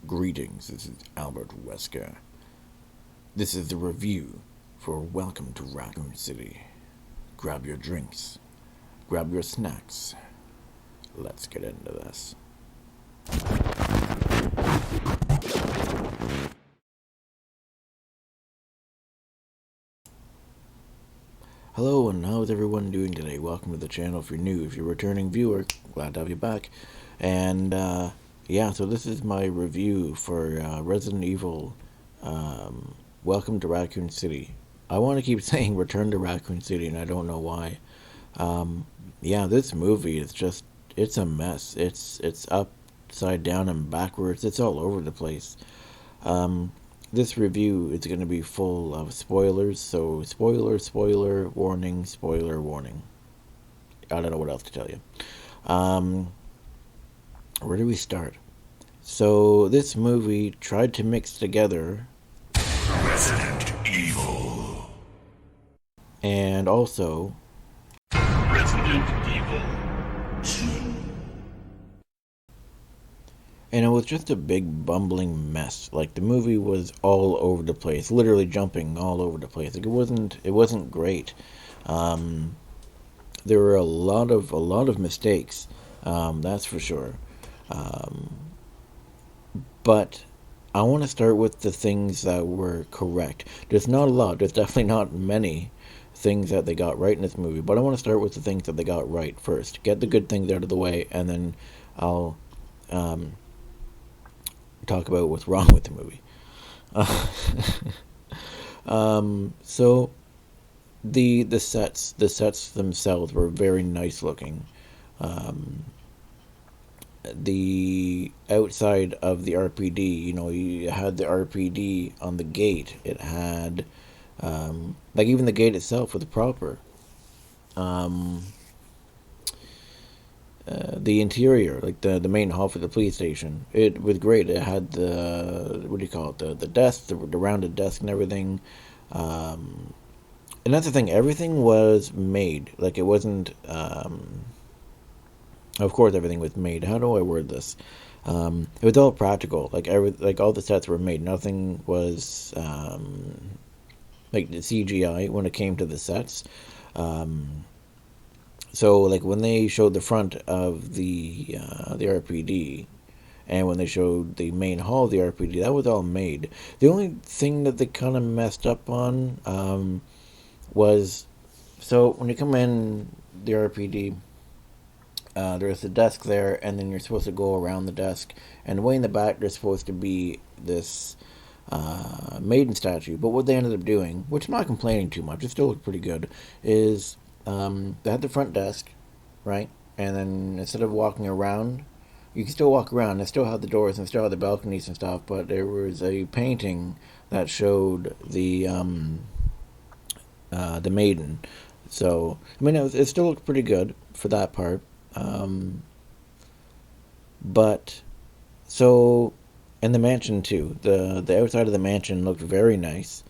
Greetings, this is Albert Wesker. This is the review for Welcome to Raccoon City. Grab your drinks, grab your snacks. Let's get into this. Hello, and how's everyone doing today? Welcome to the channel if you're new. If you're a returning viewer, glad to have you back. And, so this is my review for Resident Evil Welcome to Raccoon City. I want to keep saying Return to Raccoon City, and I don't know why. This movie is just, it's a mess. It's upside down and backwards. It's all over the place. This review is going to be full of spoilers, so spoiler, warning, spoiler, warning. I don't know what else to tell you. Where do we start? So, this movie tried to mix together Resident Evil and also Resident Evil 2. and it was just a big bumbling mess. Like, the movie was all over the place, literally jumping all over the place. Like, it wasn't great. There were a lot of mistakes, that's for sure. But I want to start with the things that were correct. There's not a lot. There's definitely not many things that they got right in this movie. But I want to start with the things that they got right first. Get the good things out of the way, and then I'll talk about what's wrong with the movie. So the sets themselves were very nice looking. The outside of the RPD, you had the RPD on the gate. It had, even the gate itself was proper. The interior, like the main hall for the police station, it was great. It had the desk, the rounded desk and everything. And that's the thing, everything was made. Like, it wasn't, of course, everything was made. How do I word this? It was all practical. Like all the sets were made. Nothing was like the CGI when it came to the sets. So, like, when they showed the front of the RPD, and when they showed the main hall of the RPD, that was all made. The only thing that they kind of messed up on was, so when you come in the RPD. There's a desk there, and then you're supposed to go around the desk. And way in the back, there's supposed to be this maiden statue. But what they ended up doing, which I'm not complaining too much, it still looked pretty good, is they had the front desk, right? And then instead of walking around, you can still walk around. They still had the doors and still had the balconies and stuff, but there was a painting that showed the maiden. So, I mean, it still looked pretty good for that part. But so, and the mansion too. The outside of the mansion looked very nice.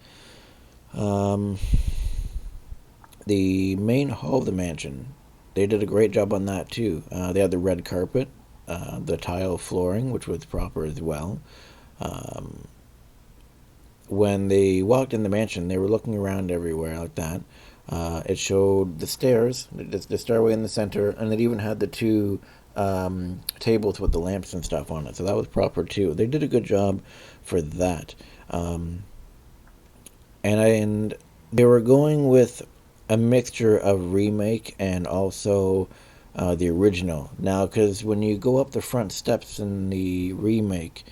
The main hall of the mansion, they did a great job on that too. They had the red carpet, the tile flooring, which was proper as well. When they walked in the mansion, they were looking around everywhere like that. It showed the stairs, the stairway in the center, and it even had the two tables with the lamps and stuff on it. So that was proper too. They did a good job for that. And they were going with a mixture of remake and also the original. Now, because when you go up the front steps in the remake,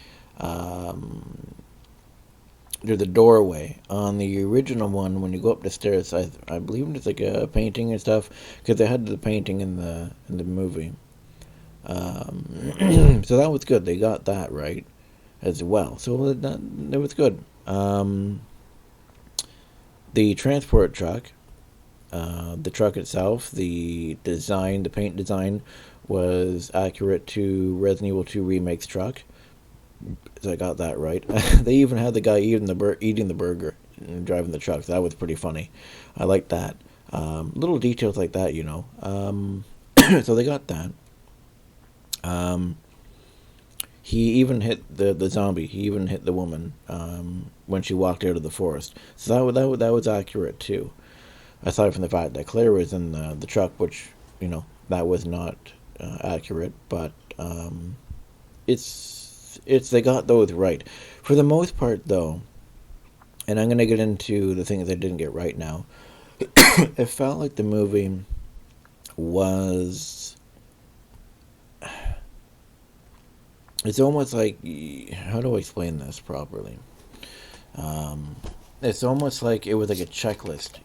there's a doorway. On the original one, when you go up the stairs, I believe it's like a painting and stuff, because they had the painting in the movie. So that was good. They got that right as well. So that was good. The transport truck, the truck itself, the design, the paint design was accurate to Resident Evil 2 Remake's truck. So I got that right. They even had the guy eating the burger and driving the truck. So that was pretty funny. I like that. Little details like that, So they got that. He even hit the zombie. He even hit the woman when she walked out of the forest. So that was accurate too. Aside from the fact that Claire was in the truck, which that was not accurate, but it's they got those right for the most part though. And I'm gonna get into the things I didn't get right now. It felt like the movie was. It's almost like, how do I explain this properly? Um, it's almost like it was like a checklist.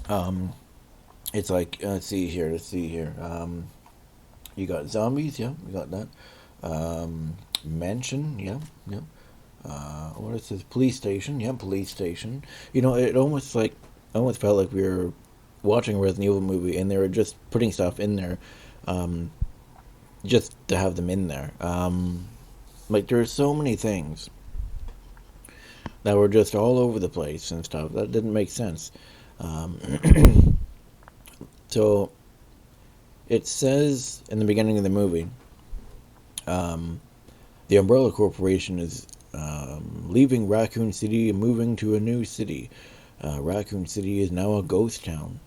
Um, it's like let's see here. You got zombies, yeah, we got that. Mansion, yeah, yeah. What is this? Police station, yeah, police station. It almost felt like we were watching a Resident Evil movie, and they were just putting stuff in there, um, just to have them in there. Like there are so many things that were just all over the place and stuff that didn't make sense. Um, so it says in the beginning of the movie, um, the Umbrella Corporation is leaving Raccoon City and moving to a new city. Raccoon City is now a ghost town.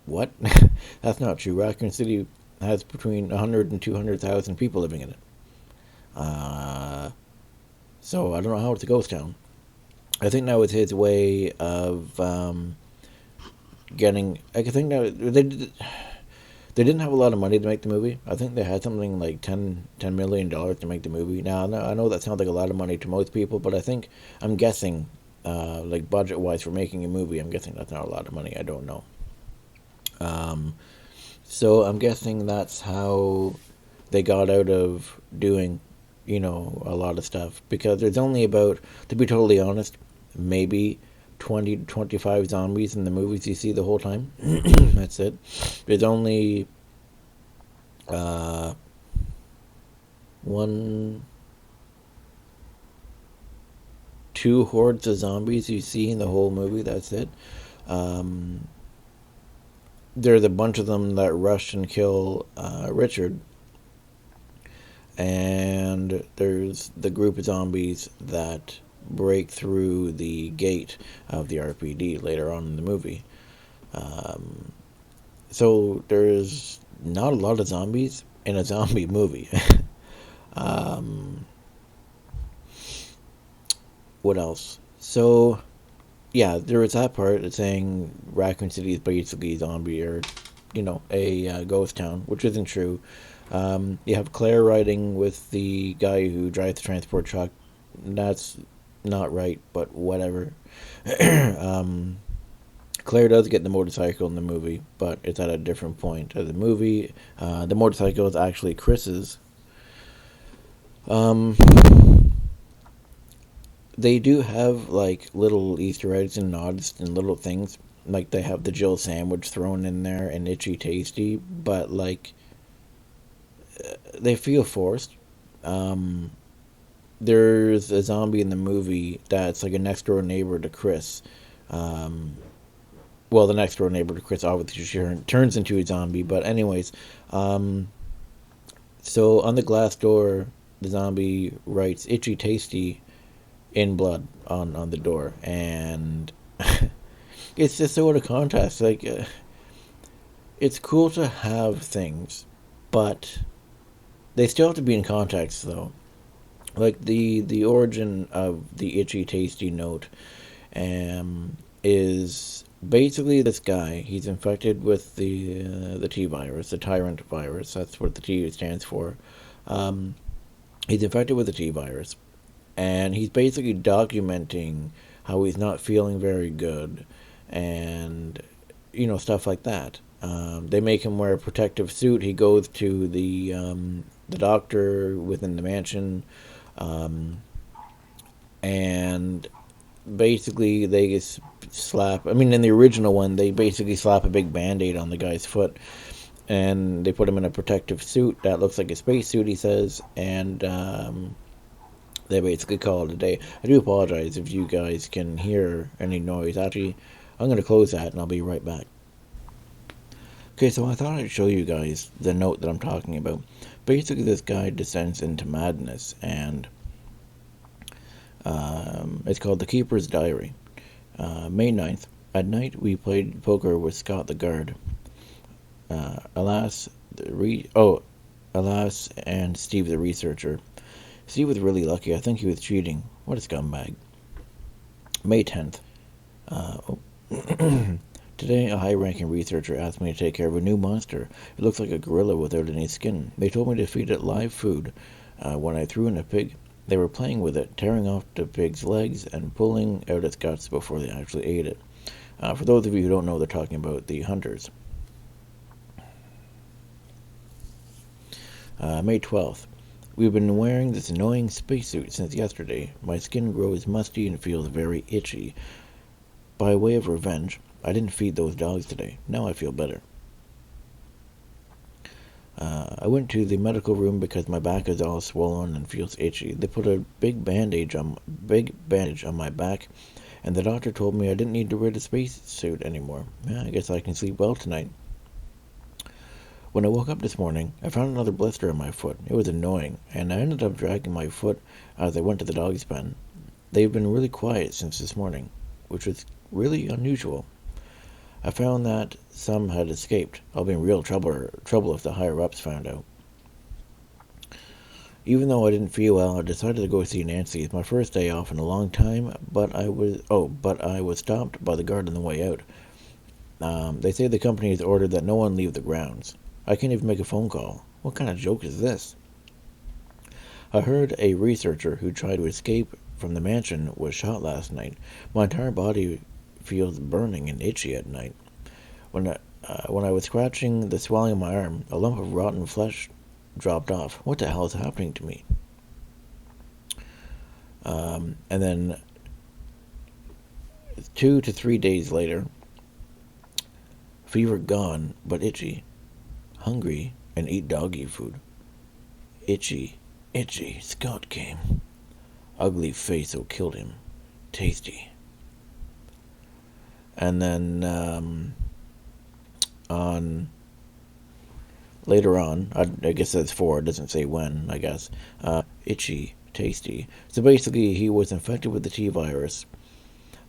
What? That's not true. Raccoon City has between 100 and 200,000 people living in it. Uh, so I don't know how it's a ghost town. I think that was his way of getting. I think that they didn't have a lot of money to make the movie. I think they had something like $10 million to make the movie. Now, I know that sounds like a lot of money to most people, but I'm guessing, like budget wise for making a movie, I'm guessing that's not a lot of money. I don't know. Um, so I'm guessing that's how they got out of doing, a lot of stuff. Because there's only about, to be totally honest, maybe 20 to 25 zombies in the movies you see the whole time. That's it. There's only uh, one, two hordes of zombies you see in the whole movie. That's it. Um, there's a bunch of them that rush and kill Richard, and there's the group of zombies that break through the gate of the RPD later on in the movie. Um, so there's not a lot of zombies in a zombie movie. um, what else? So yeah, there was that part that's saying Raccoon City is basically a zombie or a ghost town, which isn't true. You have Claire riding with the guy who drives the transport truck. That's not right, but whatever. um, Claire does get the motorcycle in the movie, but it's at a different point of the movie. The motorcycle is actually Chris's. Um, they do have like little Easter eggs and nods and little things. Like they have the Jill sandwich thrown in there and Itchy Tasty, but like they feel forced. Um, there's a zombie in the movie that's like a next door neighbor to Chris. Um, well, the next door neighbor to Chris obviously turns into a zombie, but anyways, um, so on the glass door, the zombie writes "Itchy Tasty" in blood on the door, and it's just sort of contrast. Like, it's cool to have things, but they still have to be in context, though. Like the origin of the Itchy Tasty note, is basically this guy. He's infected with the T virus, the tyrant virus. That's what the T stands for. Um, he's infected with the T virus, and he's basically documenting how he's not feeling very good, and stuff like that. They make him wear a protective suit. He goes to the doctor within the mansion, um, and basically they slap. I mean, in the original one, they basically slap a big band-aid on the guy's foot, and they put him in a protective suit that looks like a spacesuit. He says, and they basically call it a day. I do apologize if you guys can hear any noise. Actually, I'm going to close that, and I'll be right back. Okay, so I thought I'd show you guys the note that I'm talking about. Basically, this guy descends into madness, and it's called The Keeper's Diary. May 9th. At night, we played poker with Scott the guard. Alas, alas, and Steve the researcher. Steve was really lucky. I think he was cheating. What a scumbag. May 10th. Oh. Today, a high-ranking researcher asked me to take care of a new monster. It looks like a gorilla without any skin. They told me to feed it live food. When I threw in a pig, they were playing with it, tearing off the pig's legs and pulling out its guts before they actually ate it. For those of you who don't know, they're talking about the hunters. May 12th. We've been wearing this annoying spacesuit since yesterday. My skin grows musty and feels very itchy. By way of revenge, I didn't feed those dogs today. Now I feel better. I went to the medical room because my back is all swollen and feels itchy. They put a big bandage on my back, and the doctor told me I didn't need to wear the spacesuit anymore. Yeah, I guess I can sleep well tonight. When I woke up this morning, I found another blister on my foot. It was annoying, and I ended up dragging my foot as I went to the dog's pen. They've been really quiet since this morning, which was really unusual. I found that some had escaped. I'll be in real trouble if the higher-ups found out. Even though I didn't feel well, I decided to go see Nancy. It's my first day off in a long time, but I was stopped by the guard on the way out. They say the company has ordered that no one leave the grounds. I can't even make a phone call. What kind of joke is this? I heard a researcher who tried to escape from the mansion was shot last night. My entire body feels burning and itchy at night. When I was scratching the swelling of my arm, a lump of rotten flesh dropped off. What the hell is happening to me? And then 2 to 3 days later, fever gone, but itchy. Hungry and eat doggy food. Itchy, Scott came. Ugly face who killed him. Tasty. And then on later on, I guess that's 4. It doesn't say when. I guess itchy, tasty. So basically, he was infected with the T virus,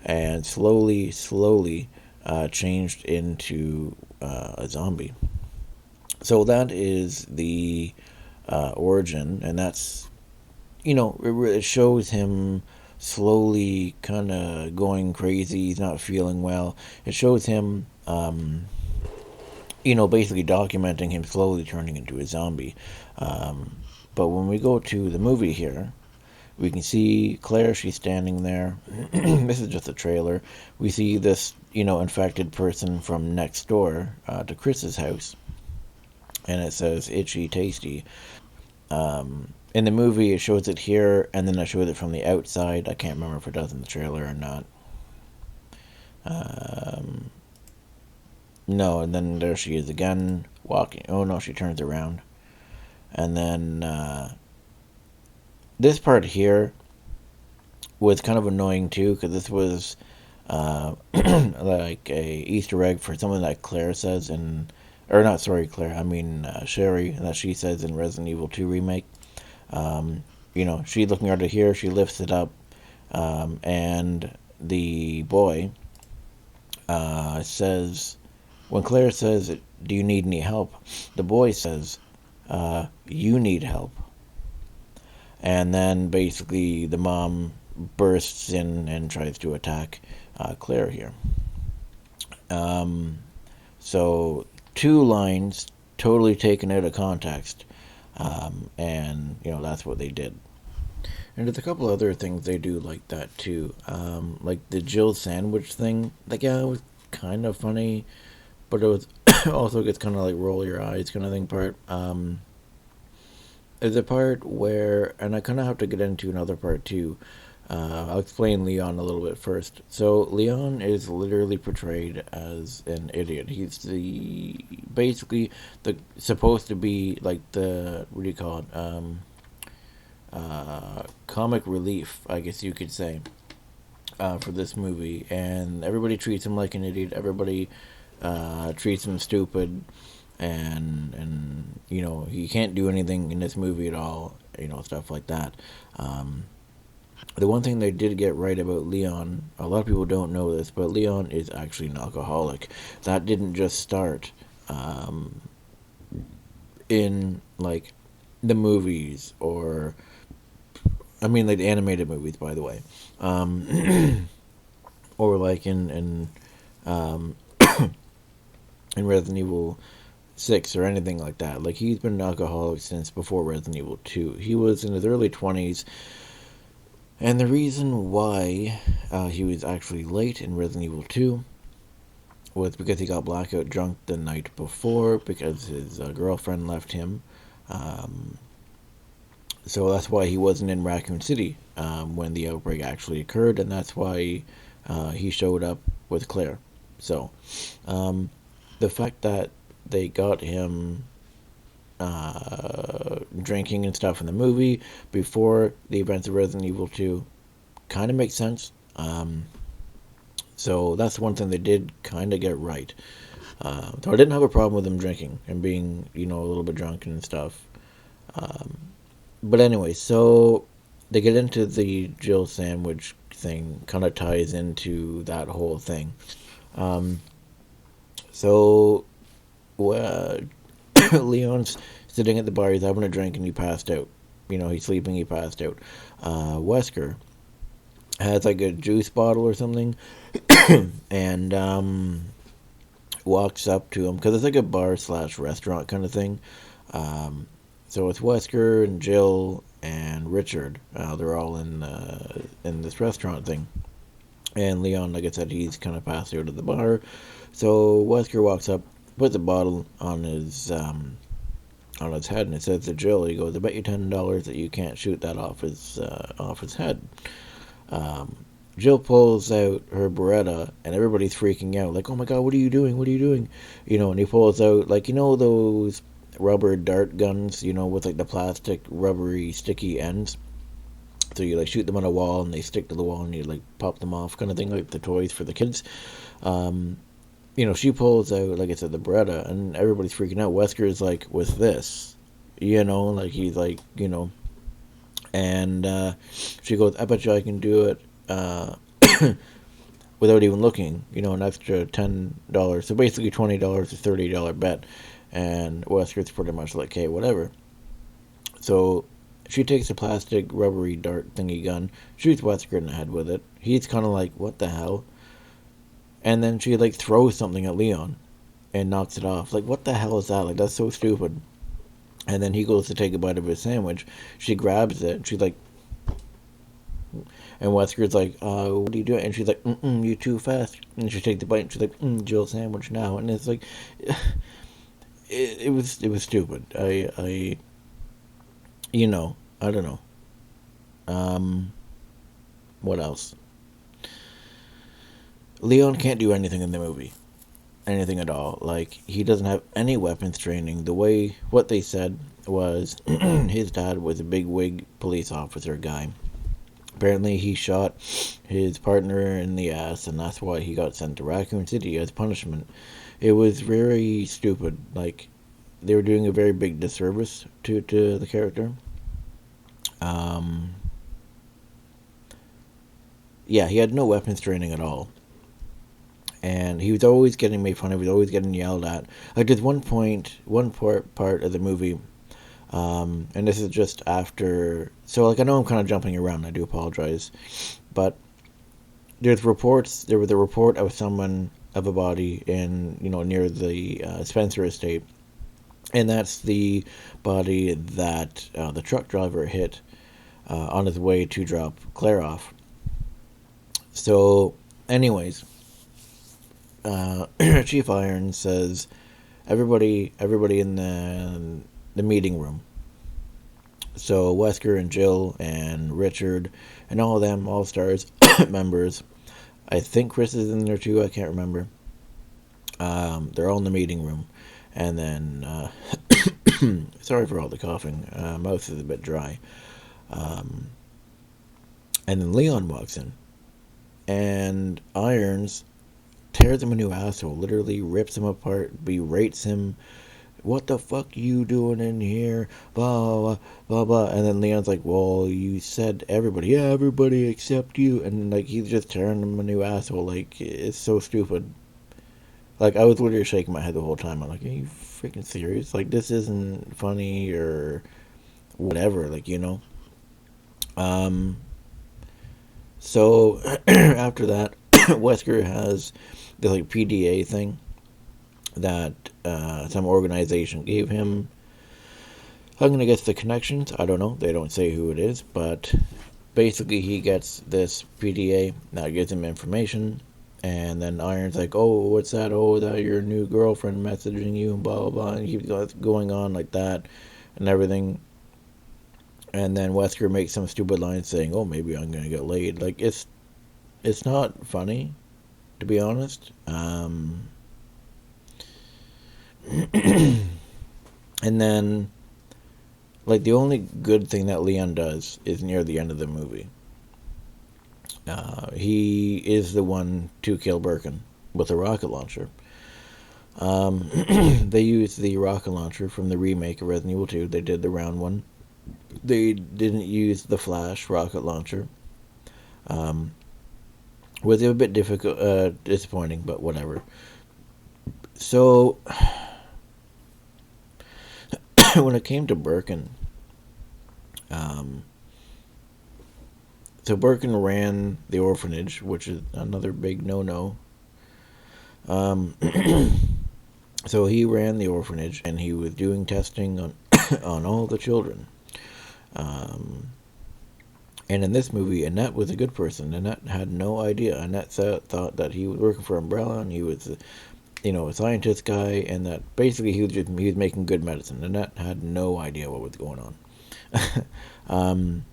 and slowly changed into a zombie. So that is the origin, and that's, it shows him slowly kind of going crazy. He's not feeling well. It shows him, basically documenting him slowly turning into a zombie. But when we go to the movie here, we can see Claire, she's standing there. This is just a trailer. We see this, infected person from next door to Chris's house. And it says itchy tasty. In the movie it shows it here, and then it shows it from the outside. I can't remember if it does in the trailer or not. No, and then there she is again walking. Oh no, she turns around. And then this part here was kind of annoying too, because this was like a Easter egg for something that Claire says in, or not, sorry, Claire, I mean Sherry, that she says in Resident Evil 2 Remake. She's looking under here, she lifts it up, and the boy says, when Claire says, do you need any help? The boy says, you need help. And then basically the mom bursts in and tries to attack Claire here. So 2 lines totally taken out of context, and that's what they did. And there's a couple other things they do like that too, like the Jill sandwich thing. Like, yeah, it was kind of funny, but it was also gets kind of like roll your eyes kind of thing part. There's a part where, and I kind of have to get into another part too. I'll explain Leon a little bit first. So Leon is literally portrayed as an idiot. He's basically supposed to be like the, what do you call it? Comic relief, I guess you could say, for this movie. And everybody treats him like an idiot. Everybody treats him stupid, and he can't do anything in this movie at all. Stuff like that. Um, the one thing they did get right about Leon, a lot of people don't know this, but Leon is actually an alcoholic. That didn't just start um, in like the movies, or I mean like the animated movies, by the way, or like um, in Resident Evil 6 or anything like that. Like he's been an alcoholic since before Resident Evil 2. He was in his early 20s, and the reason why he was actually late in Resident Evil 2 was because he got blackout drunk the night before because his girlfriend left him. Um, so that's why he wasn't in Raccoon City when the outbreak actually occurred, and that's why he showed up with Claire. So um, the fact that they got him drinking and stuff in the movie before the events of Resident Evil 2 kind of makes sense. So that's one thing they did kind of get right. So I didn't have a problem with him drinking and being, a little bit drunk and stuff. Um, but anyway, so they get into the Jill sandwich thing, kind of ties into that whole thing. Um, so uh, Leon's sitting at the bar, he's having a drink, and he passed out. He's sleeping, he passed out. Wesker has like a juice bottle or something, and walks up to him because it's like a bar slash restaurant kind of thing. Um, so it's Wesker and Jill and Richard. They're all in this restaurant thing. And Leon, like I said, he's kind of passed out at the bar. So Wesker walks up, puts a bottle on his head, and it says to Jill, he goes, "I bet you $10 that you can't shoot that off his head." Um, Jill pulls out her Beretta, and everybody's freaking out, like, "Oh my God, what are you doing? What are you doing?" And he pulls out, like, those rubber dart guns, with like the plastic rubbery sticky ends. So you like shoot them on a wall, and they stick to the wall, and you like pop them off, kind of thing, like the toys for the kids. Um, she pulls out, like I said, the Beretta, and everybody's freaking out. Wesker's like, "With this," like he's like, and she goes, "I bet you I can do it without even looking." An extra $10. So basically $20, a $30 bet. And Wesker's pretty much like, "Hey, whatever." So she takes a plastic rubbery dart thingy gun, shoots Wesker in the head with it. He's kind of like, "What the hell?" And then she like throws something at Leon and knocks it off. Like, what the hell is that? Like, that's so stupid. And then he goes to take a bite of his sandwich. She grabs it. And she's like, and Wesker's like, "What are you doing?" And she's like, "You too fast." And she takes the bite, and she's like, "Jill sandwich now." And it's like, it was stupid. I don't know. Um, what else? Leon can't do anything in the movie, anything at all. Like, he doesn't have any weapons training. What they said was his dad was a big wig police officer guy. Apparently, he shot his partner in the ass, and that's why he got sent to Raccoon City as punishment. It was very stupid. Like, they were doing a very big disservice to the character. Um, yeah, he had no weapons training at all. And he was always getting made fun of. He was always getting yelled at. Like, there's one part of the movie, and this is just after. So, like, I know I'm kind of jumping around. I do apologize, but there's reports. There was a report of a body in near the Spencer estate, and that's the body that the truck driver hit on his way to drop Claire off. So, anyways. Chief Iron says, everybody in the meeting room. So Wesker and Jill and Richard and all of them, all stars members. I think Chris is in there too. I can't remember. They're all in the meeting room, and then sorry for all the coughing. Mouth is a bit dry. Um, and then Leon walks in, and Irons tears him a new asshole, literally rips him apart, berates him. What the fuck you doing in here? Blah, blah, blah, blah. And then Leon's like, well, you said everybody. Yeah, everybody except you. And, like, he's just tearing him a new asshole. Like, it's so stupid. Like, I was literally shaking my head the whole time. I'm like, are you freaking serious? Like, this isn't funny or whatever. Like, you know? Um, so, after that, Wesker has the, like, PDA thing that some organization gave him. I'm gonna guess the connections. I don't know. They don't say who it is, but basically he gets this PDA that gives him information, and then Iron's like, "Oh, what's that? Oh, that your new girlfriend messaging you and blah blah blah," and he keeps going on like that and everything. And then Wesker makes some stupid line saying, "Oh, maybe I'm gonna get laid." Like it's not funny, to be honest. And then, like, the only good thing that Leon does is near the end of the movie. He is the one to kill Birkin with a rocket launcher. They used the rocket launcher from the remake of Resident Evil 2. They did the round one. They didn't use the Flash rocket launcher. Was a bit difficult, disappointing, but whatever. So, when it came to Birkin, um, so Birkin ran the orphanage, which is another big no-no. Um, so he ran the orphanage, and he was doing testing on on all the children. Um, and in this movie, Annette was a good person. Annette had no idea. Annette thought that he was working for Umbrella, and he was, a scientist guy, and that basically he was making good medicine. Annette had no idea what was going on.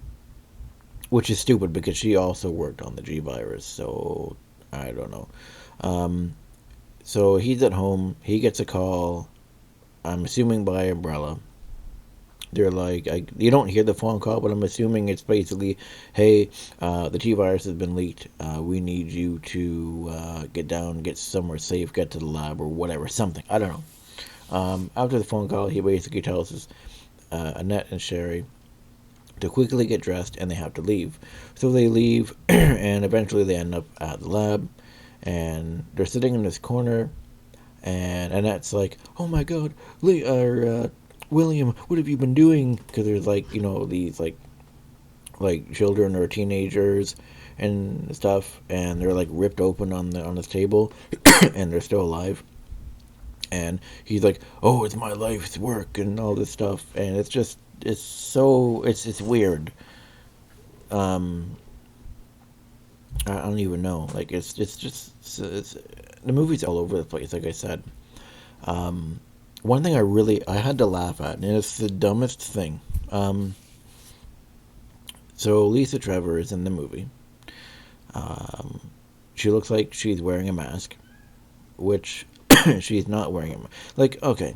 Which is stupid because she also worked on the G virus, so I don't know. Um, so he's at home. He gets a call. I'm assuming by Umbrella. They're like, you don't hear the phone call, but I'm assuming it's basically, hey, the T virus has been leaked. We need you to get down, get somewhere safe, get to the lab or whatever, something. I don't know. After the phone call, he basically tells us Annette and Sherry to quickly get dressed, and they have to leave. So they leave, and eventually they end up at the lab, and they're sitting in this corner, and Annette's like, "Oh my God, William, what have you been doing?" Because there's these like children or teenagers and stuff, and they're like ripped open on this table, and they're still alive. And he's like, "Oh, it's my life's work," and all this stuff, and it's weird. Um, I don't even know. Like it's the movie's all over the place. Like I said, um, one thing I had to laugh at, and it's the dumbest thing. Um, so Lisa Trevor is in the movie. Um, she looks like she's wearing a mask, which she's not wearing a mask. Like, okay,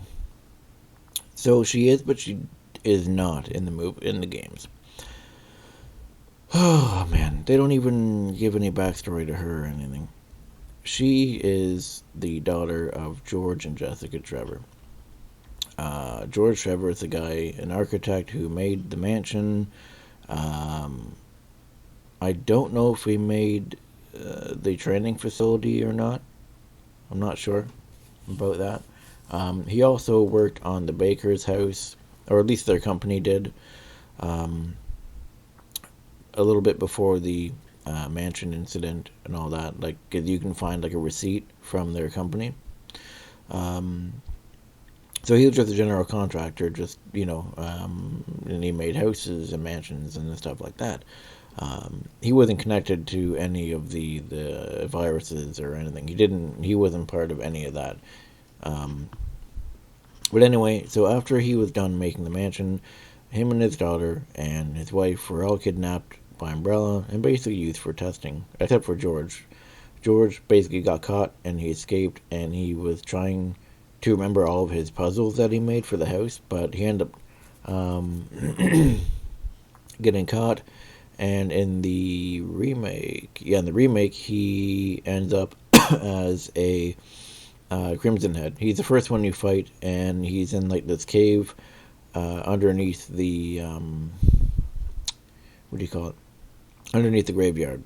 so she is, but she is not in the movie in the games. Oh man, they don't even give any backstory to her or anything. She is the daughter of George and Jessica Trevor. George Trevor is the guy, an architect who made the mansion. Um, I don't know if he made the training facility or not. I'm not sure about that. He also worked on the baker's house, or at least their company did, um, a little bit before the mansion incident and all that. Like, 'cause you can find like a receipt from their company. Um, so he was just a general contractor, and he made houses and mansions and stuff like that. He wasn't connected to any of the viruses or anything. He wasn't part of any of that. Um, but anyway, so after he was done making the mansion, him and his daughter and his wife were all kidnapped by Umbrella and basically used for testing, except for George. George basically got caught and he escaped, and he was trying to remember all of his puzzles that he made for the house, but he ended up getting caught. And in the remake, he ends up as a Crimson Head. He's the first one you fight, and he's in like this cave underneath the what do you call it? Underneath the graveyard.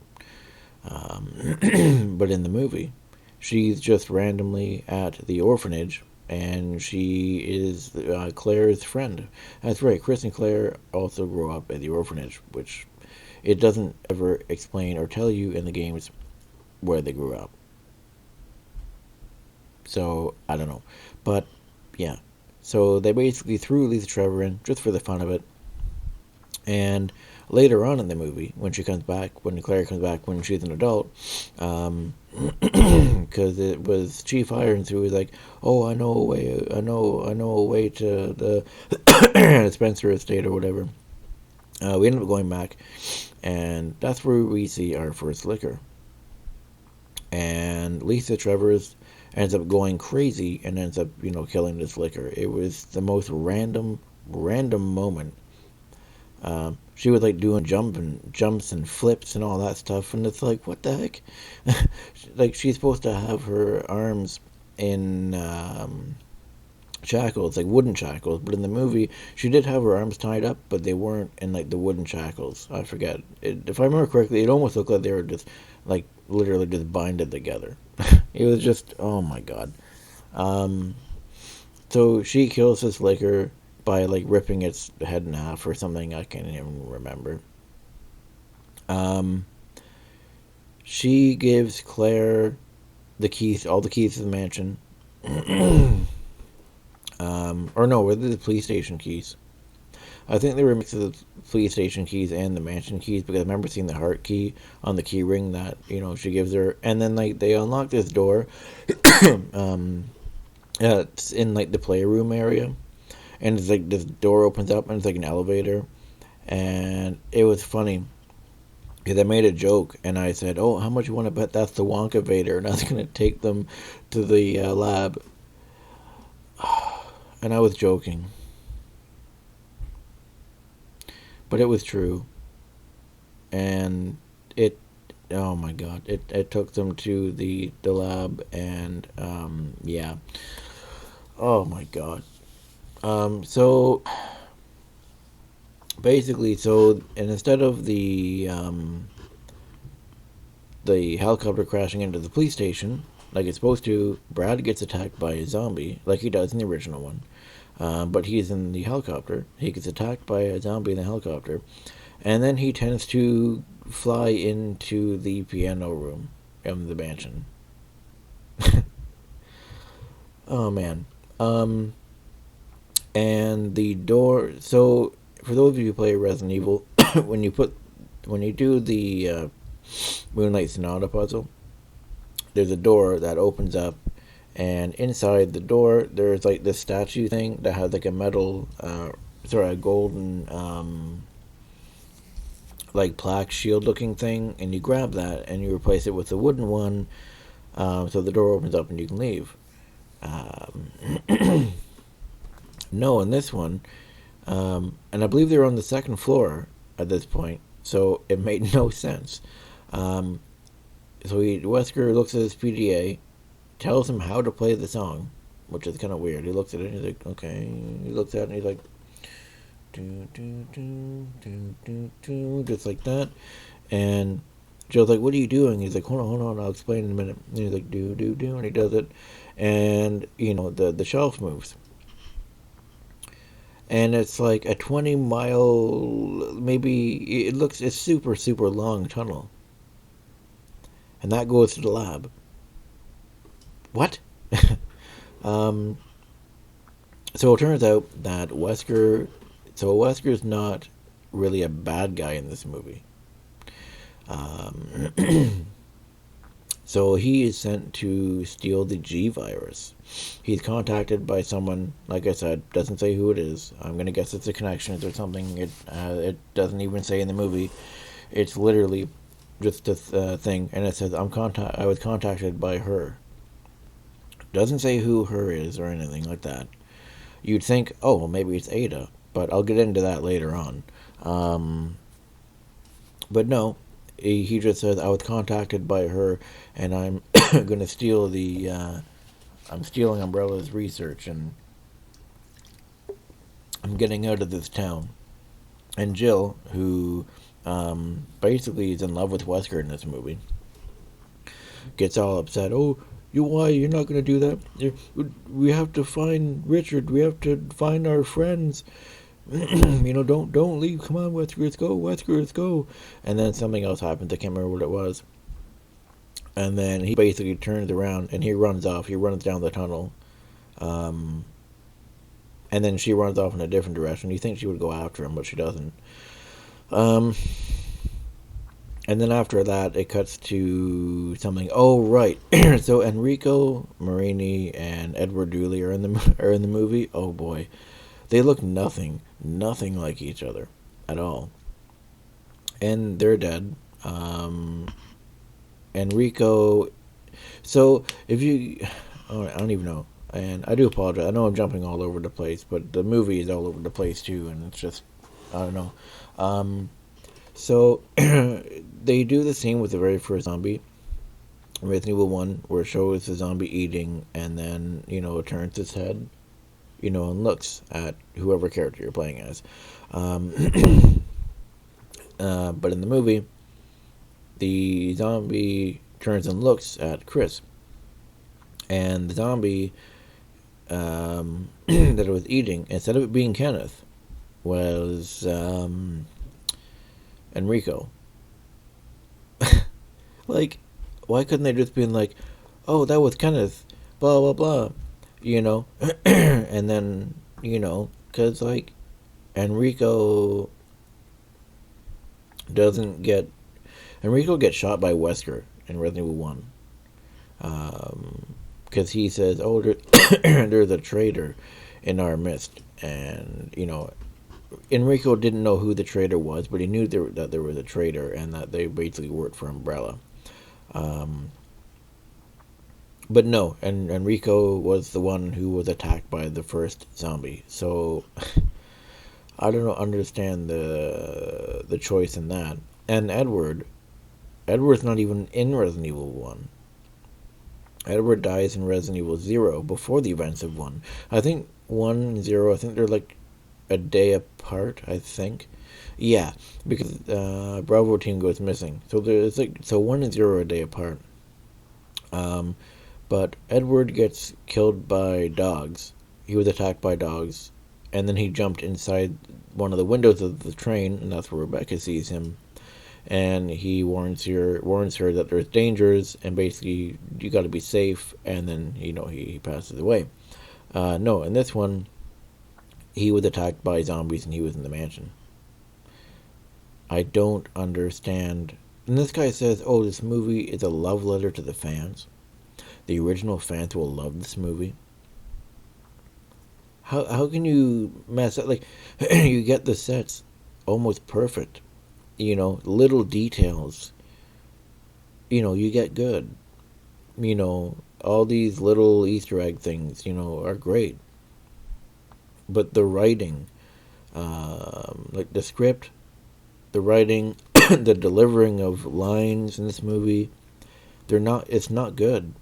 But in the movie, she's just randomly at the orphanage, and she is Claire's friend. That's right. Chris and Claire also grew up at the orphanage, which it doesn't ever explain or tell you in the games where they grew up. So I don't know, but yeah. So they basically threw Lisa Trevor in just for the fun of it, and later on in the movie, when she comes back, when Claire comes back when she's an adult, because it was Chief Irons who was like, "Oh, I know a way. I know a way to the Spencer estate or whatever." We ended up going back, and that's where we see our first liquor. And Lisa Travers ends up going crazy and ends up, killing this liquor. It was the most random moment. She was like doing jumps and flips and all that stuff, and it's like, what the heck? Like she's supposed to have her arms in shackles, like wooden shackles, but in the movie she did have her arms tied up, but they weren't in like the wooden shackles. I forget. If I remember correctly, it almost looked like they were just like literally just binded together. It was just, oh my god. Um, so she kills this liquor by like ripping its head in half or something. I can't even remember. Um, she gives Claire the keys, all the keys to the mansion. Or no, were they the police station keys? I think they were a mix of the police station keys and the mansion keys, because I remember seeing the heart key on the key ring that she gives her, and then like they unlock this door. um, it's in like the playroom area, and it's like this door opens up and it's like an elevator, and it was funny because I made a joke and I said, "Oh, how much you want to bet that's the Wonka Vader?" And I was gonna take them to the lab, and I was joking, but it was true, and it. Oh my god! It took them to the lab, and yeah. Oh my god. So basically, and instead of the helicopter crashing into the police station like it's supposed to, Brad gets attacked by a zombie like he does in the original one. But he's in the helicopter. He gets attacked by a zombie in the helicopter, and then he tends to fly into the piano room of the mansion. Oh man. And the door. So for those of you who play Resident Evil, when you do the Moonlight Sonata puzzle, there's a door that opens up, and inside the door there's like this statue thing that has like a metal, a golden like plaque shield looking thing, and you grab that and you replace it with a wooden one, so the door opens up and you can leave. Um, no, in this one, and I believe they're on the second floor at this point, so it made no sense. Um, Wesker looks at his PDA, tells him how to play the song, which is kind of weird. He looks at it and he's like, okay. He looks at it and he's like, do do do do do do, just like that. And Joe's like, "What are you doing?" He's like, hold on, I'll explain in a minute." And he's like, "Do do do," and he does it, and the shelf moves, and it's like a 20-mile, maybe it's super long tunnel, and that goes to the lab. What? um, so it turns out that Wesker's not really a bad guy in this movie. Um, so he is sent to steal the G virus. He's contacted by someone, like I said, doesn't say who it is. I'm gonna guess it's a connection or something. It doesn't even say in the movie. It's literally just a thing, and it says I was contacted by her. Doesn't say who her is or anything like that. You'd think, oh, well, maybe it's Ada, but I'll get into that later on. But no, he just says, I was contacted by her, and I'm gonna steal I'm stealing Umbrella's research, and I'm getting out of this town. And Jill, who basically is in love with Wesker in this movie, gets all upset. Oh, why? You're not going to do that? We have to find Richard. We have to find our friends. Don't leave. Come on, Wesker, let's go. Wesker, let's go. And then something else happens. I can't remember what it was. And then he basically turns around and he runs off. He runs down the tunnel. Um, and then she runs off in a different direction. You think she would go after him, but she doesn't. Um, and then after that, it cuts to something. Oh, right. So Enrico Marini and Edward Dooley are in the movie. Oh boy, they look nothing like each other at all, and they're dead. Enrico. So if you, oh, I don't even know, and I do apologize. I know I'm jumping all over the place, but the movie is all over the place too, and it's just, I don't know. So they do the scene with the very first zombie, Resident Evil 1, where it shows the zombie eating, and then it turns its head, and looks at whoever character you're playing as. Um, but in the movie, the zombie turns and looks at Chris, and the zombie that it was eating, instead of it being Kenneth, was Enrico. Like, why couldn't they just been like, oh, that was Kenneth, blah blah blah, and then because like Enrico doesn't get Enrico gets shot by Wesker in Resident Evil 1, because he says, oh, there's a traitor in our midst, and Enrico didn't know who the traitor was, but he knew that there was a traitor and that they basically worked for Umbrella. But no, and Enrico was the one who was attacked by the first zombie. So I don't understand the choice in that. And Edward's not even in Resident Evil 1. Edward dies in Resident Evil 0 before the events of 1. I think 1 and 0, I think they're like a day apart, I think. Yeah, because Bravo team goes missing. So there's 1 and 0 are a day apart. But Edward gets killed by dogs. He was attacked by dogs, and then he jumped inside one of the windows of the train, and that's where Rebecca sees him. And he warns her that there's dangers, and basically you got to be safe. And then he passes away. No, in this one, he was attacked by zombies, and he was in the mansion. I don't understand. And this guy says, oh, this movie is a love letter to the fans. The original fans will love this movie. How can you mess up? Like, you get the sets almost perfect. Little details. You get good. All these little Easter egg things, are great. But the writing, like the script, the writing, the delivering of lines in this movie, it's not good.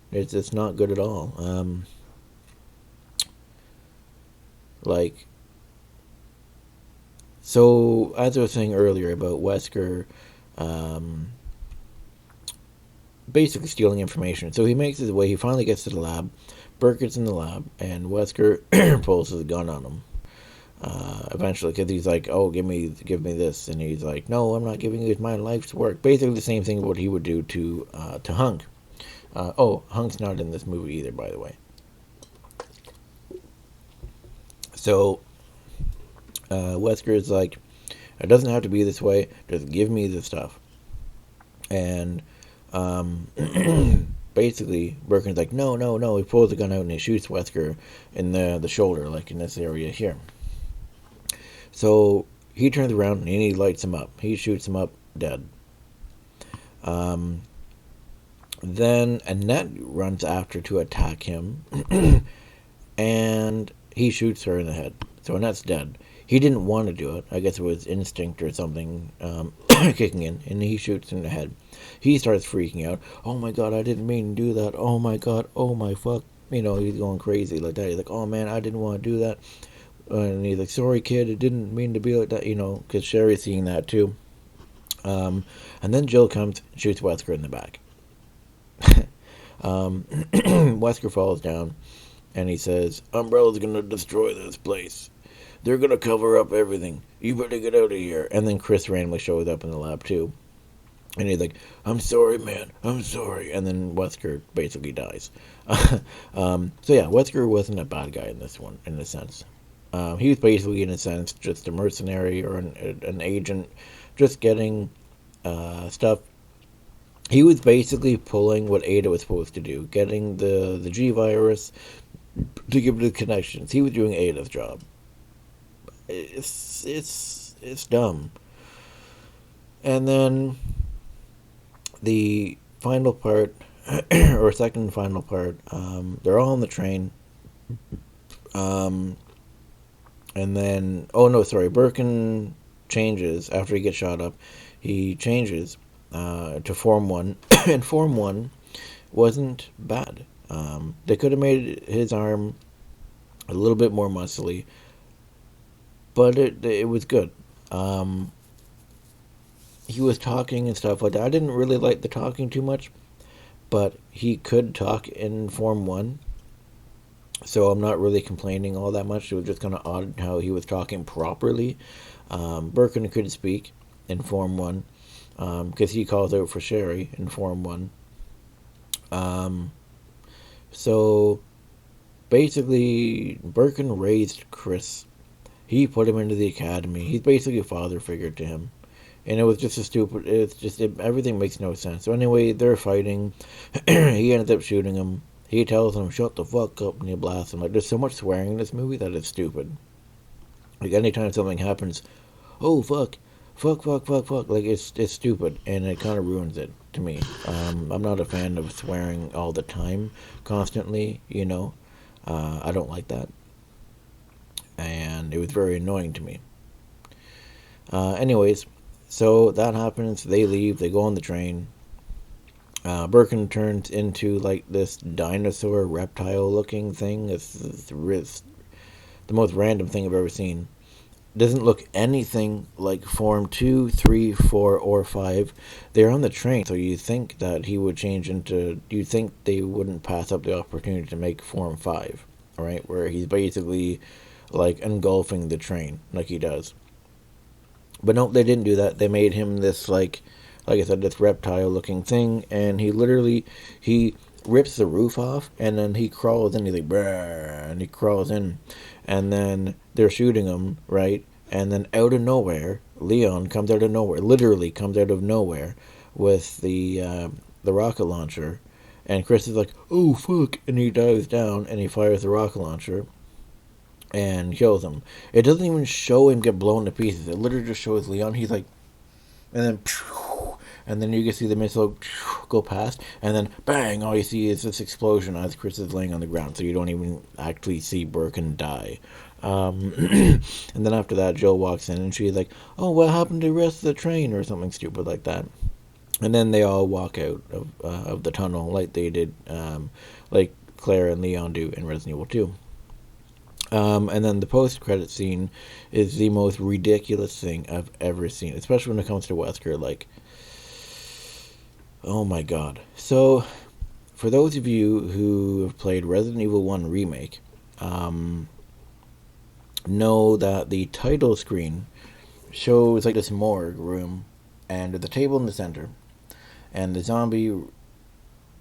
It's not good at all. So as I was saying earlier about Wesker, basically stealing information. So he makes his way. He finally gets to the lab. Burkett's in the lab, and Wesker pulls his gun on him. Eventually, because he's like, "Oh, give me this," and he's like, "No, I'm not giving you my life's work." Basically, the same thing what he would do to Hunk. Hunk's not in this movie either, by the way. So Wesker is like, "It doesn't have to be this way. Just give me the stuff." And basically, Birkin's like, "No, no, no." He pulls the gun out and he shoots Wesker in the shoulder, like in this area here. So he turns around and he lights him up. He shoots him up, dead. Then Annette runs after to attack him, and he shoots her in the head. So Annette's dead. He didn't want to do it. I guess it was instinct or something kicking in, and he shoots in the head. He starts freaking out. Oh my god, I didn't mean to do that. Oh my god, oh my fuck. He's going crazy like that. He's like, oh man, I didn't want to do that. And he's like, sorry kid, it didn't mean to be like that, because Sherry's seeing that too. And then Jill comes and shoots Wesker in the back. Wesker falls down, and he says, Umbrella's gonna destroy this place. They're gonna cover up everything. You better get out of here. And then Chris randomly shows up in the lab too. And he's like, I'm sorry, man. I'm sorry. And then Wesker basically dies. So yeah, Wesker wasn't a bad guy in this one, in a sense. He was basically, in a sense, just a mercenary or an agent, just getting stuff. He was basically pulling what Ada was supposed to do, getting the G virus to give it the connections. He was doing Ada's job. It's dumb. And then the final part, or second and final part, they're all on the train. And then, oh no, sorry, Birkin changes after he gets shot up. He changes to Form 1, and Form 1 wasn't bad. They could have made his arm a little bit more muscly, but it was good. He was talking and stuff like that. I didn't really like the talking too much, but he could talk in Form 1, so I'm not really complaining all that much. It was just kind of odd how he was talking properly. Birkin could speak in Form 1, because he calls out for Sherry in Form 1. So basically, Birkin raised Chris. He put him into the academy. He's basically a father figure to him. And it was just a stupid. Everything makes no sense. So anyway, they're fighting. He ends up shooting him. He tells him, "Shut the fuck up," and he blasts him. Like, there's so much swearing in this movie that it's stupid. Like, anytime something happens, oh fuck, fuck, fuck, fuck, fuck. Like, it's stupid, and it kind of ruins it to me. I'm not a fan of swearing all the time, constantly. I don't like that, and it was very annoying to me. Anyways. So that happens. They leave. They go on the train. Birkin turns into like this dinosaur reptile-looking thing. It's the most random thing I've ever seen. Doesn't look anything like Form 2, 3, 4, or 5. They're on the train, so you think that he would change into. You think they wouldn't pass up the opportunity to make Form 5, all right? Where he's basically like engulfing the train, like he does. But no, they didn't do that. They made him this, like I said, this reptile-looking thing, and he rips the roof off, and then he crawls in. He's like, brrr, and he crawls in, and then they're shooting him, right? And then out of nowhere, Leon comes out of nowhere, literally comes out of nowhere, with the rocket launcher, and Chris is like, oh fuck, and he dives down, and he fires the rocket launcher, and kills him. It doesn't even show him get blown to pieces. It literally just shows Leon. He's like, and then you can see the missile go past, and then bang! All you see is this explosion as Chris is laying on the ground. So you don't even actually see Birkin die. And then after that, Jill walks in, and she's like, "Oh, what happened to the rest of the train?" or something stupid like that. And then they all walk out of the tunnel like they did, like Claire and Leon do in Resident Evil 2. And then the post-credit scene is the most ridiculous thing I've ever seen, especially when it comes to Wesker. Like, oh my god. So, for those of you who have played Resident Evil 1 Remake, know that the title screen shows like this morgue room, and the table in the center, and the zombie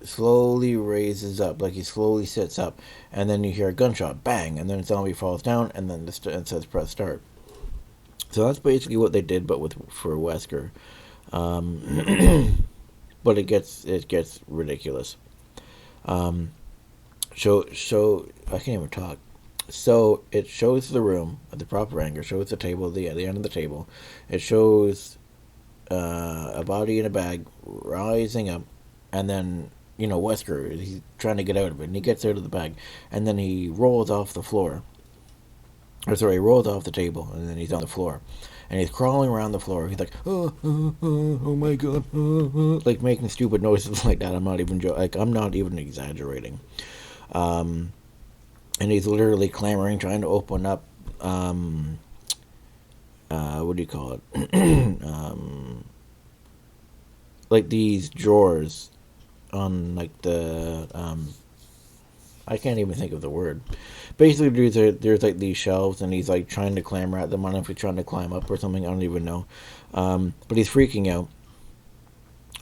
slowly raises up, like he slowly sits up, and then you hear a gunshot, bang, and then the zombie falls down, and then it says press start. So that's basically what they did, but for Wesker. But it gets ridiculous. So I can't even talk. So it shows the room at the proper angle, shows the table, the end of the table. It shows a body in a bag rising up, and then Wesker, he's trying to get out of it, and he gets out of the bag, and then he rolls off the floor, or sorry, he rolls off the table, and then he's on the floor, and he's crawling around the floor. He's like, oh my god, like making stupid noises like that. I'm not even I'm not even exaggerating. Um, and he's literally clamoring, trying to open up. What do you call it? Like these drawers on like the I can't even think of the word. Basically, there's like these shelves, and he's like trying to clamber at them. I don't know if he's trying to climb up or something. I don't even know. But he's freaking out,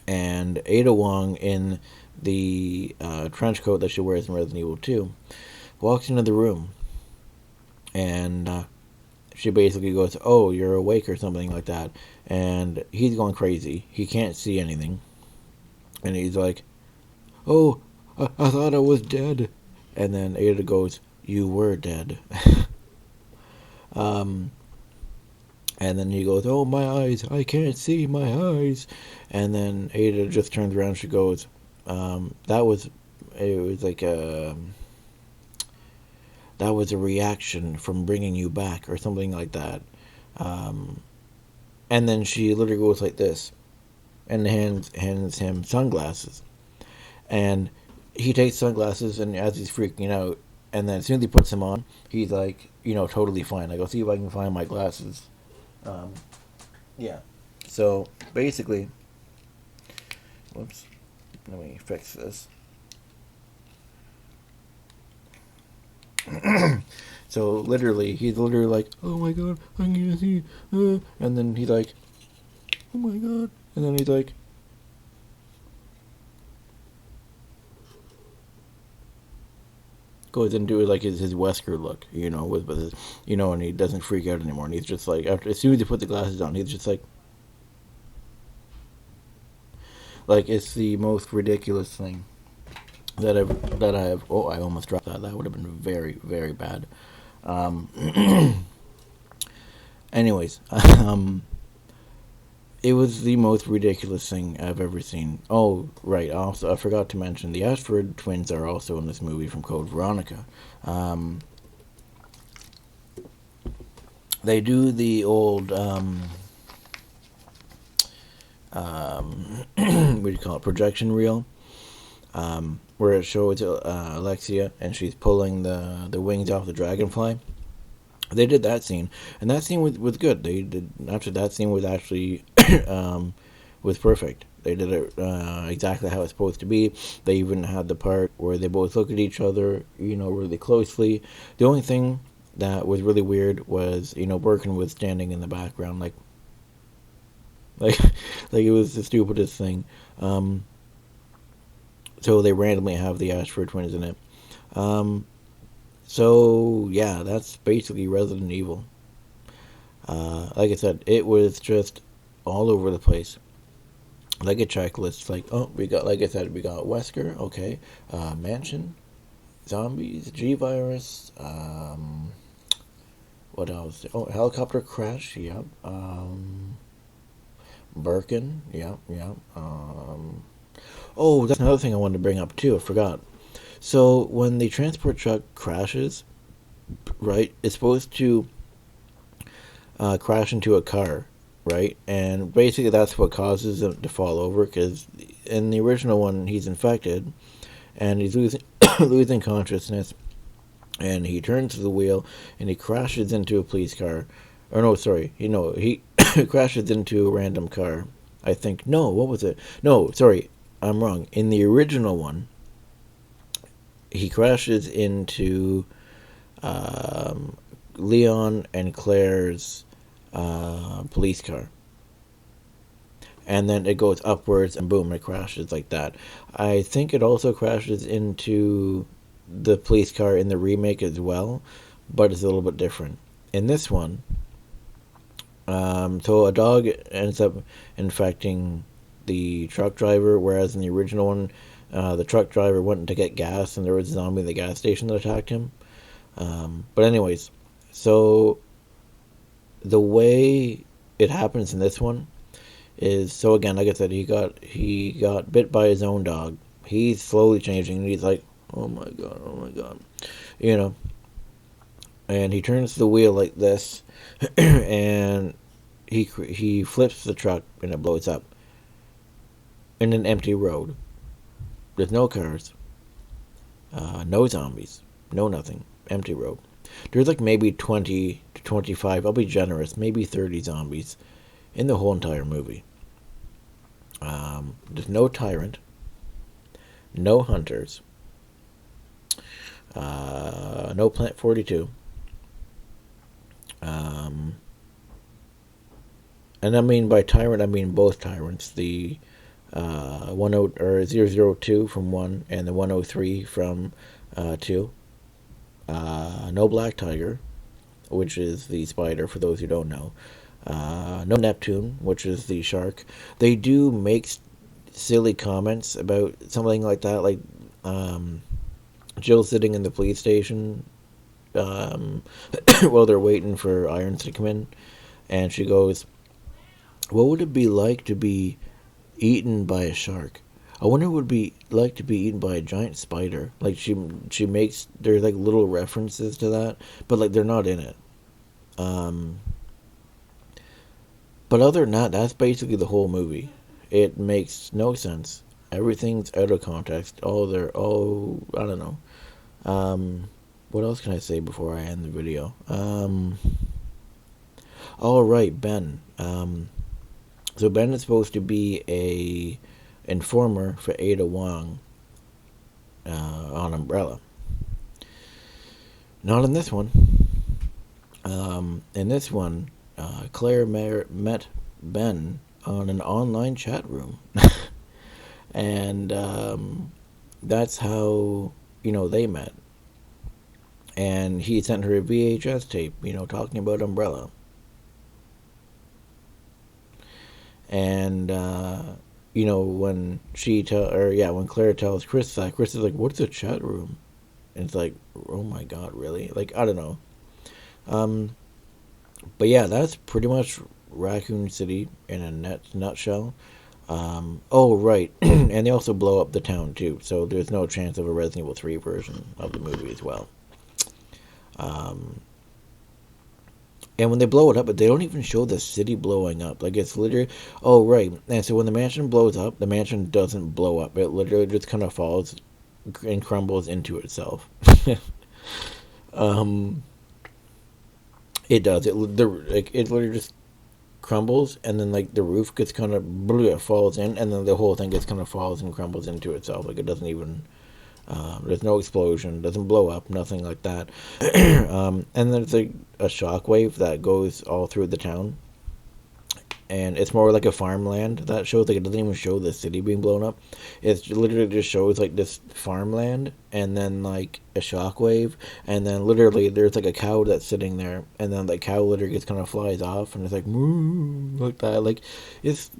and Ada Wong in the trench coat that she wears in Resident Evil 2 walks into the room, and she basically goes, "Oh, you're awake," or something like that. And he's going crazy. He can't see anything, and he's like, "Oh, I thought I was dead." And then Ada goes, "You were dead." um, and then he goes, "Oh, my eyes! I can't see my eyes." And then Ada just turns around. She goes, "That was, it was like a." That was a reaction from bringing you back, or something like that. Um, and then she literally goes like this, and hands him sunglasses. And he takes sunglasses, and as he's freaking out, and then as soon as he puts them on, he's like, totally fine. I go see if I can find my glasses. Um, yeah. So basically, whoops. Let me fix this. So literally, he's literally like, "Oh my god, I'm gonna see," and then he's like, "Oh my god," and then he's like, goes into like his Wesker look, with his, and he doesn't freak out anymore, and he's just like, after as soon as he put the glasses on, he's just like it's the most ridiculous thing that I've. Oh, I almost dropped that. That would have been very, very bad. Um, anyways, it was the most ridiculous thing I've ever seen. Oh, right. Also, I forgot to mention the Ashford twins are also in this movie from Code Veronica. Um, they do the old what do you call it, projection reel, where it shows Alexia and she's pulling the wings off the dragonfly. They did that scene, and that scene was good. They did after that scene was actually was perfect. They did it exactly how it's supposed to be. They even had the part where they both look at each other, really closely. The only thing that was really weird was, Birkin was standing in the background, like, like it was the stupidest thing. So they randomly have the Ashford twins in it. So yeah, that's basically Resident Evil. Like I said, it was just all over the place. Like a checklist, like, oh, we got, like I said, we got Wesker, okay, Mansion, Zombies, G-Virus, what else? Oh, helicopter crash, yep, Birkin, yep, yep, oh, that's another thing I wanted to bring up too, I forgot. So, when the transport truck crashes, right, it's supposed to crash into a car, right? And basically, that's what causes him to fall over. Because in the original one, he's infected, and he's losing losing consciousness, and he turns to the wheel, and he crashes into a police car. Or no, sorry, he crashes into a random car. I think no, what was it? No, sorry, I'm wrong. In the original one, he crashes into um, Leon and Claire's police car, and then it goes upwards and boom, it crashes like that. I think it also crashes into the police car in the remake as well, but it's a little bit different in this one. So a dog ends up infecting the truck driver, whereas in the original one, the truck driver went to get gas, and there was a zombie in the gas station that attacked him. But anyways, so the way it happens in this one is, so again, like I said, he got bit by his own dog. He's slowly changing, and he's like, oh my god, you know. and he turns the wheel like this, and he flips the truck and it blows up in an empty road. There's no cars, no zombies, no nothing. Empty road. There's like maybe 20 to 25, I'll be generous, maybe 30 zombies in the whole entire movie. There's no tyrant, no hunters, no Plant 42. Um, and I mean by tyrant, I mean both tyrants. The 002 from 1 and the 103 from 2. No Black Tiger, which is the spider, for those who don't know. No Neptune, which is the shark. They do make silly comments about something like that, like Jill sitting in the police station um, while they're waiting for Irons to come in, and she goes, "What would it be like to be eaten by a shark? I wonder what it would be like to be eaten by a giant spider." Like she makes there's like little references to that, but like they're not in it. Um, but other than that, that's basically the whole movie. It makes no sense. Everything's out of context. I don't know. What else can I say before I end the video? All right, Ben. So Ben is supposed to be a informer for Ada Wong on Umbrella. Not in this one. In this one, Claire met Ben on an online chat room, and that's how they met. And he sent her a VHS tape, talking about Umbrella. And when when Claire tells Chris that, Chris is like, "What's a chat room?" And it's like, "Oh my god, really?" Like, I don't know. But yeah, that's pretty much Raccoon City in a nutshell. Oh right, and they also blow up the town too, so there's no chance of a Resident Evil 3 version of the movie as well. And when they blow it up, but they don't even show the city blowing up. Like, it's literally, oh right. And so when the mansion blows up, the mansion doesn't blow up. It literally just kind of falls and crumbles into itself. It does. It literally just crumbles, and then like the roof gets kind of falls in, and then the whole thing gets kind of falls and crumbles into itself. Like, it doesn't even. There's no explosion, doesn't blow up, nothing like that. And there's a shockwave that goes all through the town, and it's more like a farmland that shows. Like, it doesn't even show the city being blown up. It literally just shows like this farmland, and then like a shockwave, and then literally there's like a cow that's sitting there, and then the cow literally just kind of flies off, and it's like moo like that. Like, it's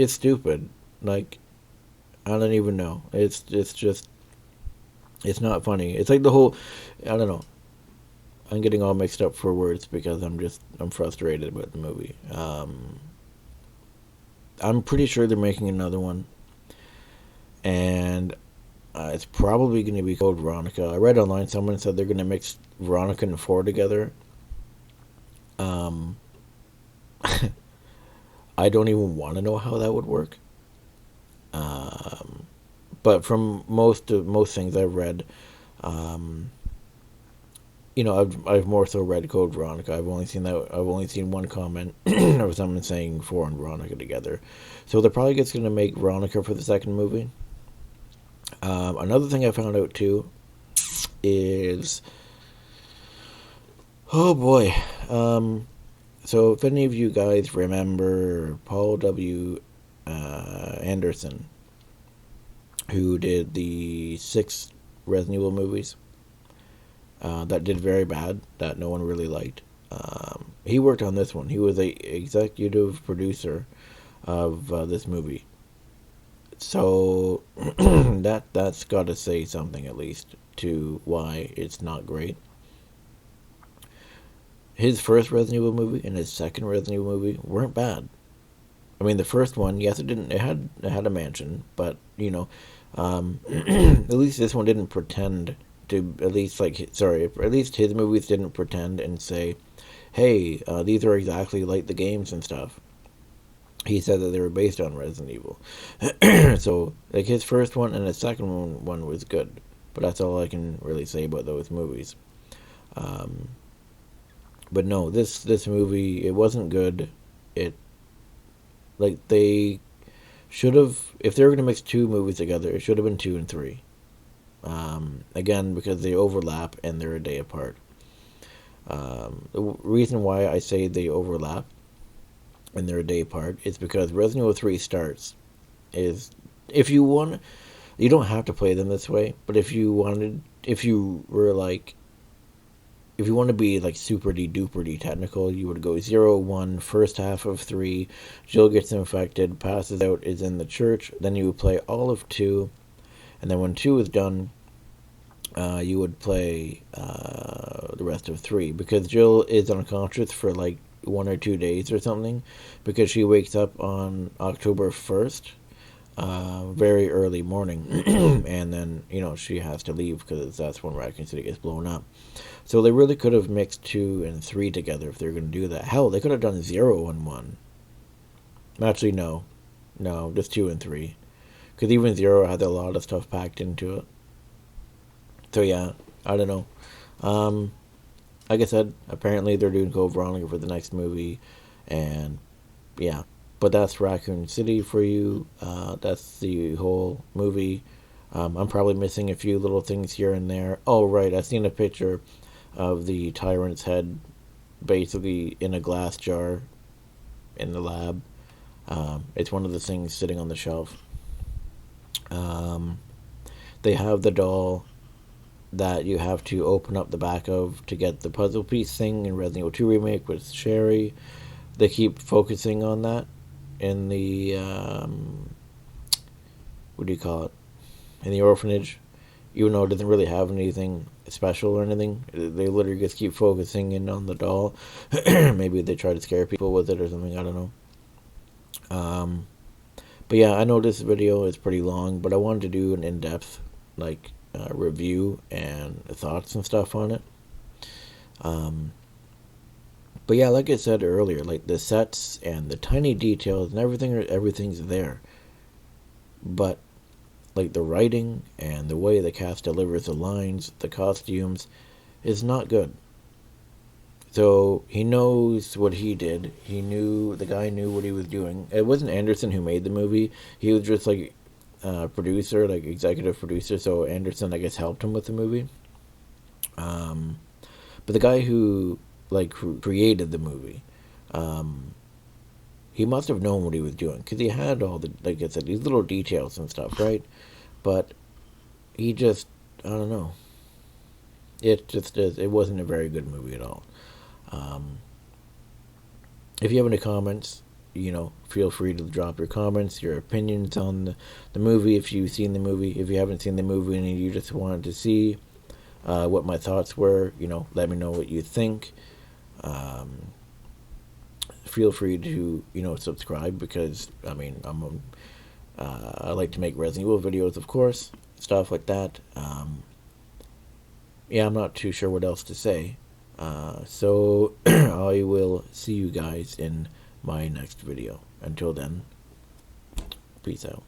stupid. Like, I don't even know. It's just it's not funny. It's like the whole, I don't know. I'm getting all mixed up for words because I'm frustrated about the movie. I'm pretty sure they're making another one, and it's probably going to be called Veronica. I read online someone said they're going to mix Veronica and 4 together. I don't even want to know how that would work. But from most things I've read, I've more so read Code Veronica. I've only seen one comment of someone saying 4 and Veronica together. So they're probably just going to make Veronica for the second movie. Another thing I found out too is, oh boy. So if any of you guys remember Paul W. Anderson, who did the 6 Resident Evil movies that did very bad, that no one really liked. He worked on this one. He was a executive producer of this movie. So that's got to say something, at least, to why it's not great. His first Resident Evil movie and his second Resident Evil movie weren't bad. I mean, the first one, yes, it had a mansion, but at least this one didn't pretend to at least at least his movies didn't pretend and say, "Hey, these are exactly like the games and stuff." He said that they were based on Resident Evil. So, like, his first one and his second one was good, but that's all I can really say about those movies. Um, but no, this movie, it wasn't good. It like they should have, if they were going to mix two movies together, it should have been 2 and 3. Again, because they overlap and they're a day apart. The reason why I say they overlap and they're a day apart is because Resident Evil 3 starts is, if you want, you don't have to play them this way, but if you wanted, if you were like, if you want to be like super duper technical, you would go 0, 1, first half of 3, Jill gets infected, passes out, is in the church, then you would play all of 2, and then when 2 is done, you would play the rest of 3, because Jill is unconscious for like 1 or 2 days or something, because she wakes up on October 1st, very early morning, and then, she has to leave because that's when Raccoon City gets blown up. So they really could have mixed 2 and 3 together if they were going to do that. Hell, they could have done 0 and 1. Actually, no. No, just 2 and 3. Because even 0 had a lot of stuff packed into it. So yeah, I don't know. Like I said, apparently they're doing Code Veronica for the next movie. And yeah. But that's Raccoon City for you. That's the whole movie. I'm probably missing a few little things here and there. Oh, right, I've seen a picture of the tyrant's head basically in a glass jar in the lab. It's one of the things sitting on the shelf. They have the doll that you have to open up the back of to get the puzzle piece thing in Resident Evil 2 Remake with Sherry. They keep focusing on that in the, what do you call it? In the orphanage, even though it doesn't really have anything special or anything. They literally just keep focusing in on the doll. Maybe they try to scare people with it or something, I don't know. But yeah, I know this video is pretty long, but I wanted to do an in-depth, like, review and thoughts and stuff on it. But yeah, like I said earlier, like, the sets and the tiny details and everything's there. But like, the writing and the way the cast delivers the lines, the costumes, is not good. So he knows what he did. The guy knew what he was doing. It wasn't Anderson who made the movie. He was just like producer, like executive producer. So Anderson, I guess, helped him with the movie. But the guy who created the movie, he must have known what he was doing, because he had all the, like I said, these little details and stuff, right? But he just, I don't know. It wasn't a very good movie at all. If you have any comments, feel free to drop your comments, your opinions on the movie, if you've seen the movie. If you haven't seen the movie and you just wanted to see what my thoughts were, let me know what you think. Feel free to, subscribe, because, I mean, I like to make Resident Evil videos, of course, stuff like that. Yeah, I'm not too sure what else to say. So I will see you guys in my next video. Until then, peace out.